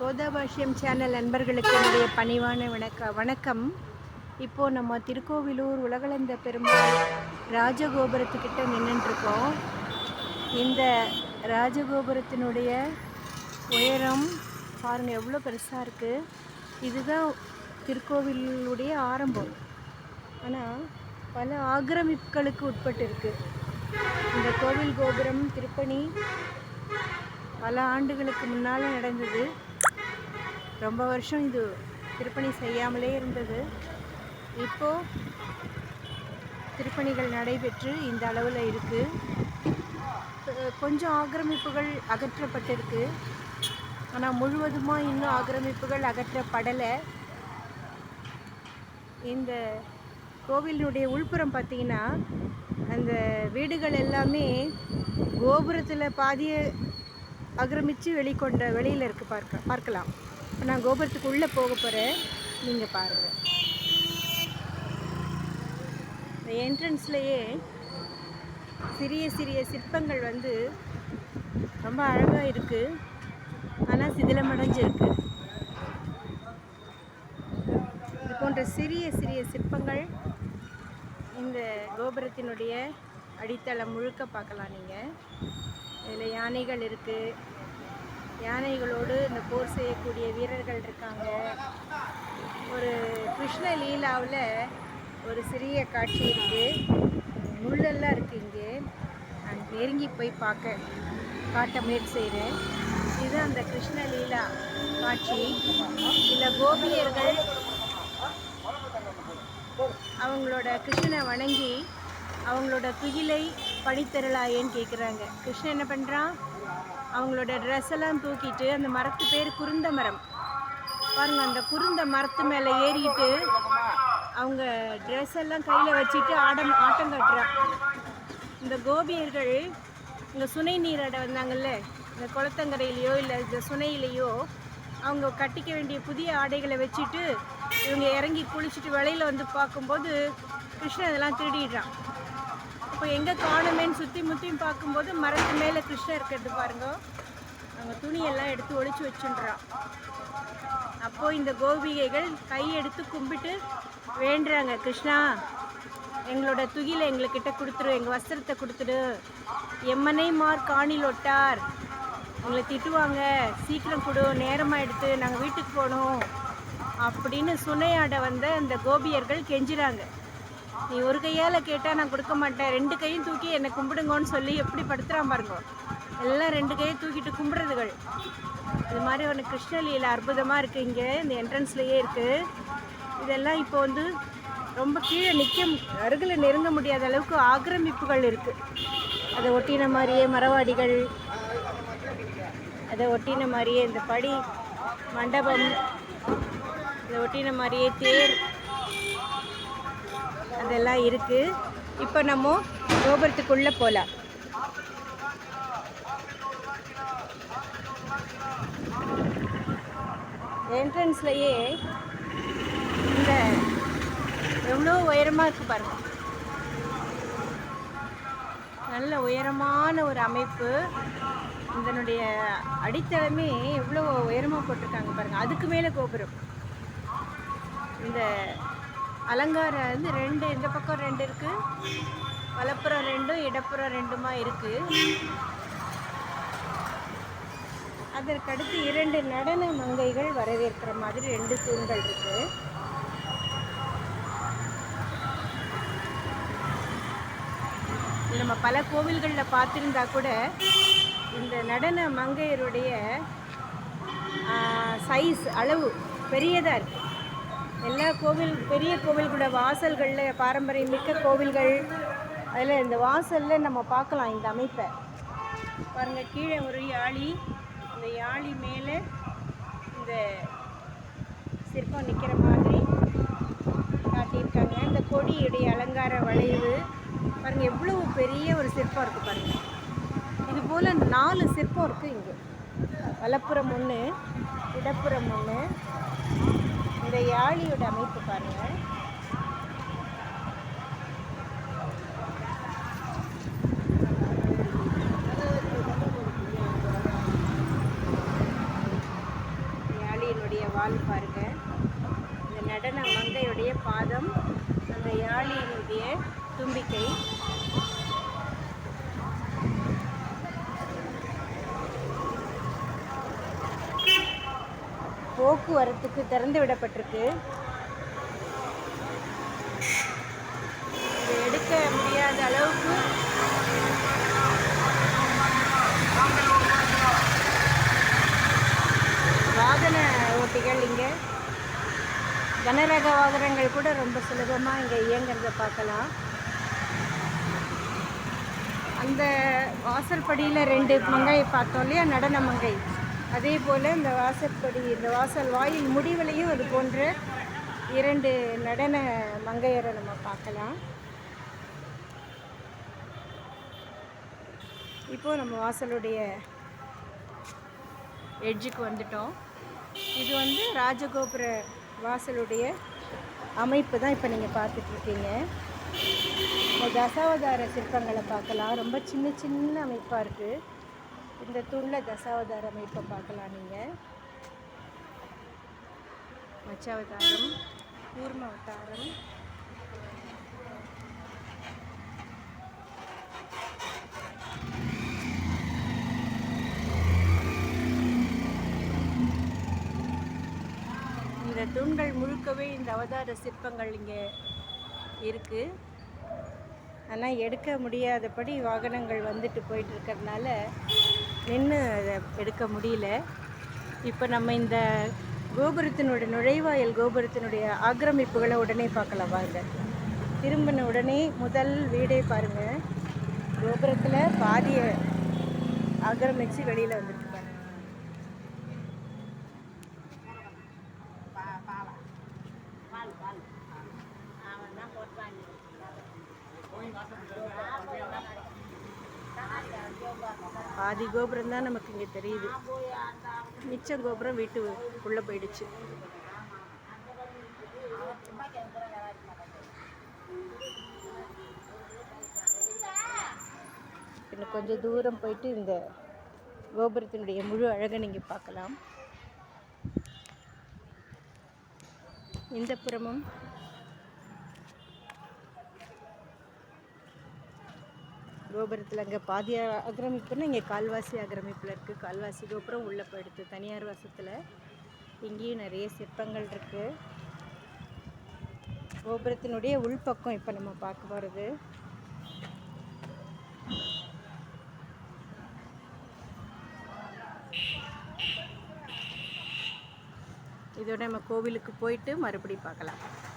கோதாபாஷ்யம் channel நண்பர்களுக்கு என்னுடைய பணிவான வணக்கம். இப்போது நம்ம திருக்கோவிலூர் உலகளந்த பெருமாள் ராஜகோபுரத்துக்கிட்ட நின்றுட்டுருக்கோம். இந்த ராஜகோபுரத்தினுடைய உயரம் பாருங்கள் எவ்வளோ பெருசாக இருக்குது. இதுதான் திருக்கோவிலுடைய ஆரம்பம். ஆனால் பல ஆக்கிரமிப்புகளுக்கு உட்பட்டு இருக்குது. இந்த கோவில் கோபுரம் திருப்பணி பல ஆண்டுகளுக்கு முன்னால் நடந்தது. ரொம்ப வருஷம் இது திருப்பணி செய்யாமலே இருந்தது. இப்போது திருப்பணிகள் நடைபெற்று இந்த அளவில் இருக்குது. கொஞ்சம் ஆக்கிரமிப்புகள் அகற்றப்பட்டிருக்கு. ஆனால் முழுவதுமாக இன்னும் ஆக்கிரமிப்புகள் அகற்றப்படலை. இந்த கோவிலினுடைய உள்புறம் பார்த்திங்கன்னா அந்த வீடுகள் எல்லாமே கோபுரத்தில் பாதியை ஆக்கிரமித்து வெளியில் இருக்குது. பார்க்கலாம். இப்போ நான் கோபுரத்துக்கு உள்ளே போக போகிறேன், நீங்கள் பாருங்கள். இந்த என்ட்ரன்ஸ்லேயே சிறிய சிறிய சிற்பங்கள் ரொம்ப அழகாக இருக்குது. ஆனால் சிதிலமடைஞ்சிருக்கு. இது போன்ற சிறிய சிறிய சிற்பங்கள் இந்த கோபுரத்தினுடைய அடித்தளம் முழுக்க பார்க்கலாம். நீங்கள் இதில் யானைகள் இருக்குது. யானைகளோடு இந்த போர் செய்யக்கூடிய வீரர்கள் இருக்காங்க. ஒரு கிருஷ்ண லீலாவில் ஒரு சிறிய காட்சி இருக்குது. முள்ளெல்லாம் இருக்குது. இங்கே நான் நெருங்கி போய் காட்ட முயற்சி செய்கிறேன். இது அந்த கிருஷ்ண லீலா காட்சி. இதில் கோபியர்கள் அவங்களோட கிருஷ்ணனை வணங்கி அவங்களோட துகிலை படித்தரலாயேன்னு கேட்குறாங்க. கிருஷ்ணன் என்ன பண்ணுறான், அவங்களோட ட்ரெஸ் எல்லாம் தூக்கிட்டு அந்த மரத்து பேர் குருந்த மரம் பாருங்கள், அந்த குருந்த மரத்து மேலே ஏறிட்டு அவங்க ட்ரெஸ் எல்லாம் கையில் வச்சுட்டு ஆட்டம் காட்டுறான். இந்த கோபியர்கள் இங்கே சுனை நீராட வந்தாங்கல்ல, இந்த குளத்தங்கரையிலையோ இல்லை இந்த சுனையிலையோ அவங்க கட்டிக்க வேண்டிய புதிய ஆடைகளை வச்சுட்டு இவங்க இறங்கி குளிச்சுட்டு வெளியில் பார்க்கும்போது கிருஷ்ணன் இதெல்லாம் திருடிடுறான். இப்போ எங்கே காணுமேன்னு சுற்றி முற்றியும் பார்க்கும்போது மரத்து மேலே கிருஷ்ணன் இருக்கிறது பாருங்க. அவங்க துணியெல்லாம் எடுத்து ஒழிச்சு வச்சுன்றான். அப்போது இந்த கோபிகைகள் கையெடுத்து கும்பிட்டு வேண்டுறாங்க, கிருஷ்ணா எங்களோட துகிலை எங்கள்கிட்ட கொடுத்துரு, எங்கள் வஸ்திரத்தை கொடுத்துடு, எம்மனை மார் காணில் ஒட்டார், எங்களை திட்டுவாங்க, சீக்கிரம் கொடு, நேரமாக எடுத்து நாங்கள் வீட்டுக்கு போகணும் அப்படின்னு சுனையாட வந்த அந்த கோபியர்கள் கெஞ்சுறாங்க. நீ ஒரு கையால் கேட்டால் நான் கொடுக்க மாட்டேன், ரெண்டு கையும் தூக்கி என்னை கும்பிடுங்கன்னு சொல்லி எப்படி படுத்துகிறான் பாருங்க. எல்லாம் ரெண்டு கையை தூக்கிட்டு கும்பிட்றதுகள். இது மாதிரி ஒரு கிருஷ்ணலீல அற்புதமாக இருக்குது. இங்கே இந்த என்ட்ரன்ஸ்லேயே இருக்குது. இதெல்லாம் இப்போ ரொம்ப கீழே அருகில் நெருங்க முடியாத அளவுக்கு ஆக்கிரமிப்புகள் இருக்குது. அதை ஒட்டின மாதிரியே மரவாடிகள், அதை ஒட்டின மாதிரியே இந்த படி மண்டபம், அதை ஒட்டின மாதிரியே தேர், அதெல்லாம் இருக்குது. இப்போ நம்ம கோபுரத்துக்குள்ளே போகலாம். என்ட்ரன்ஸ்லையே இந்த எவ்வளோ உயரமாக இருக்குது பாருங்கள். நல்ல உயரமான ஒரு அமைப்பு. இதனுடைய அடித்தளமே எவ்வளோ உயரமாக போட்டிருக்காங்க பாருங்கள். அதுக்கு மேலே கோபுரம். இந்த அலங்காரம் ரெண்டு, இந்த பக்கம் ரெண்டு இருக்குது, வலப்புறம் ரெண்டும் இடப்புறம் ரெண்டுமா இருக்குது. அதற்கடுத்து இரண்டு நடன மங்கைகள் வரவேற்கிற மாதிரி ரெண்டு தூண்கள் இருக்குது. நம்ம பல கோவில்களில் பார்த்துருந்தா கூட இந்த நடன மங்கையருடைய சைஸ் அளவு பெரியதாக இருக்குது. எல்லா பெரிய கோவில்களோட வாசல்களில், பாரம்பரியம் மிக்க கோவில்கள் அதில் இந்த வாசலில் நம்ம பார்க்கலாம் இந்த அமைப்பை பாருங்கள். கீழே ஒரு யாழி, இந்த யாழி மேலே இந்த சிற்பம் நிற்கிற மாதிரி காட்டியிருக்காங்க. இந்த கொடியுடைய அலங்கார வளைவு பாருங்கள், எவ்வளோ பெரிய ஒரு சிற்பம் இருக்குது பாருங்கள். இது போல் 4 சிற்பம் இருக்குது இங்கே. வலப்புறம் ஒன்று, இடப்புறம் ஒன்று. இந்த யாழியோட அமைப்பு பாருங்கள். வால் பாருங்க. இந்த நடன மங்கையுடைய பாதம், அந்த யாழியினுடைய தும்பிக்கை. போக்குவரத்துக்கு திறந்து விடப்பட்டிருக்கு. இதை எடுக்க முடியாத அளவுக்கு வாகன ஓட்டிகள் இங்கே, கனரக வாகனங்கள் கூட ரொம்ப சுலபமாக இங்கே இயங்குறத பார்க்கலாம். அந்த வாசல் படியில் 2 மங்கையை பார்த்தோம் இல்லையா, நடன மங்கை. அதே போல் இந்த வாசற்படி, இந்த வாசல் வாயில் முடிவிலையும் அது போன்ற 2 நடன மங்கையரை நம்ம பார்க்கலாம். இப்போது நம்ம வாசலுடைய எட்ஜுக்கு வந்துட்டோம். இது வந்து ராஜகோபுர வாசலுடைய அமைப்பு தான் இப்போ நீங்கள் பார்த்துட்ருக்கீங்க. இந்த தசாவதார சிற்பங்களை பார்க்கலாம். ரொம்ப சின்ன சின்ன அமைப்பாக இருக்குது. இந்த தூணில் தசாவதார அமைப்பை பார்க்கலாம் நீங்கள். மச்சாவதாரம், கூர்ம அவதாரம், இந்த தூண்கள் முழுக்கவே இந்த அவதார சிற்பங்கள் இங்கே இருக்குது. ஆனால் எடுக்க முடியாதபடி வாகனங்கள் வந்துட்டு போயிட்டு இருக்கிறதுனால நின்று அதை எடுக்க முடியல. இப்போ நம்ம இந்த கோபுரத்தினுடைய நுழைவாயில் கோபுரத்தினுடைய ஆக்கிரமிப்புகளை உடனே பார்க்கலாம் வாங்க. திரும்பின உடனே முதல் வீடே பாருங்கள், கோபுரத்தில் பாதியை ஆக்கிரமித்து வெளியில் வந்துட்டு பாருங்க. பாதி கோபுரம் தான் நமக்கு இங்கே தெரியுது, மிச்ச கோபுரம் வீட்டுக்குள்ளே போயிடுச்சு. இன்னும் கொஞ்சம் தூரம் போயிட்டு இந்த கோபுரத்தினுடைய முழு அழகை நீங்கள் பார்க்கலாம். இந்த புறமும் கோபுரத்தில் அங்கே பாதி ஆக்கிரமிப்புன்னா இங்கே கால்வாசி ஆக்கிரமிப்பில் இருக்குது. கால்வாசி கோபுரம் உள்ளே போயிடுது தனியார் வசத்தில். இங்கேயும் நிறைய சிற்பங்கள் இருக்குது. கோபுரத்தினுடைய உள்பக்கம் இப்போ நம்ம பார்க்க போகிறது. இதோட நம்ம கோவிலுக்கு போயிட்டு மறுபடியும் பார்க்கலாம்.